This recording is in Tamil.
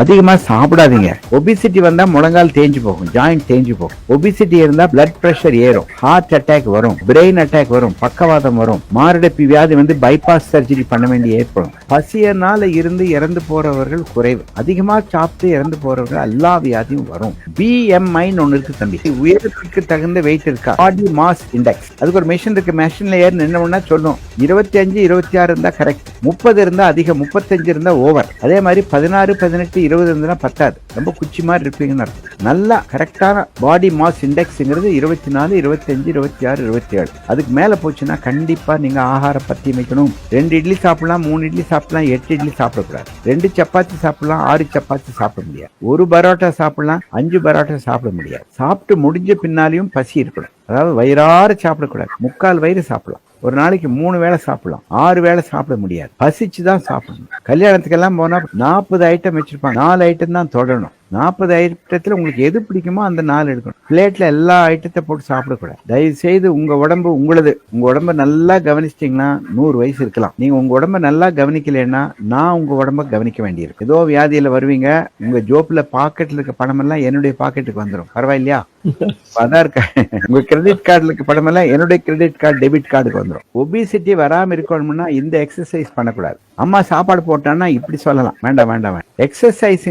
அதிகமா சாப்பிடாதீங்க. ஒபிசிட்டி வந்தா முழங்கால் தேஞ்சு போகும், ஜாயிண்ட் தேஞ்சு போகும். ஒபிசிட்டி இருந்தா பிளட் பிரஷர் ஏறும், ஹார்ட் அட்டாக் வரும், பிரெயின் அட்டாக் வரும், பக்கவாதம் வரும், மாரடைப்பு வியாதி வந்து பைபாஸ் சர்ஜரி பண்ண வேண்டிய ஏற்படும். பசியனால இருந்து இறந்து போறவர்கள் குறைவு. அதிகமா சாப்பிட்டு இறந்து போறவர்கள் எல்லா வியாதியும் வரும். BMI ஒண்ணு இருக்கு தம்பி, உயரத்துக்கு தகுந்த வெயிட் இருக்கா, பாடி மாஸ் இண்டெக்ஸ். அதுக்கு ஒரு மெஷின் இருக்கு. மெஷின்ல ஏறி என்ன பண்ணா சொல்லும், 25 26 இருந்தா கரெக்ட், 30 இருந்தா அதிகம், 35 இருந்தா ஓவர். அதே மாதிரி 16 18 20 இருந்தா பத்தாது, ரொம்ப குச்சி மாதிரி இருப்பீங்கன்னு அர்த்தம். நல்லா கரெக்டான பாடி மாஸ் இண்டெக்ஸ்ங்கிறது 24 25 26 27. அதுக்கு மேல போச்சுன்னா கண்டிப்பா நீங்க ஆகார பத்தி அமைக்கணும். 2 இட்லி சாப்பிடலாம், 3 இட்லி சாப்பிடலாம், 8 இட்லி சாப்பிடக்கூடாது. 2 சப்பாத்தி சாப்பிடலாம், 6 சப்பாத்தி சாப்பிட முடியாது. 1 பரோட்டா சாப்பிடலாம், 5 பரோட்டா சாப்பிட முடியாது. சாப்பிட்டு முடிஞ்ச பின்னாலையும் பசி இருக்கணும். அதாவது வயிறார சாப்பிடக்கூடாது, முக்கால் வயிறு சாப்பிடலாம். ஒரு நாளைக்கு 3 வேளை சாப்பிடலாம், 6 வேளை சாப்பிட முடியாது. பசிச்சுதான் சாப்பிடணும். கல்யாணத்துக்கெல்லாம் போனா 40 ஐட்டம் வச்சிருப்பாங்க, 4 ஐட்டம் தான் தொடரணும். 40 ஐட்டத்துல உங்களுக்கு எது பிடிக்குமோ அந்த 4 எடுக்கணும். பிளேட்ல எல்லா ஐட்டத்தை போட்டு சாப்பிடக்கூடாது. தயவு செய்து உங்க உடம்பு உங்களது. உங்க உடம்ப நல்லா கவனிச்சிட்டீங்கன்னா 100 வயசு இருக்கலாம். நீங்க உங்க உடம்ப நல்லா கவனிக்கலைன்னா நான் உங்க உடம்ப கவனிக்க வேண்டியிருக்கு. ஏதோ வியாதியில வருவீங்க, உங்க ஜோப்ல பாக்கெட்ல இருக்க பணம் எல்லாம் என்னுடைய பாக்கெட்டுக்கு வந்துடும். பரவாயில்லையா? ஆதார் கார்டு, உங்க கிரெடிட் கார்டுல இருக்க பணம் எல்லாம் என்னுடைய கிரெடிட் கார்டு டெபிட் கார்டுக்கு வந்துடும். ஒபிசிட்டி வராம இருக்கணும்னா இந்த எக்ஸசைஸ் பண்ணக்கூடாது. அம்மா சாப்பாடு போட்டான்னா இப்படி சொல்லலாம், வேண்டாம் வேண்டாம் வேண்டாம். எக்ஸசைஸ்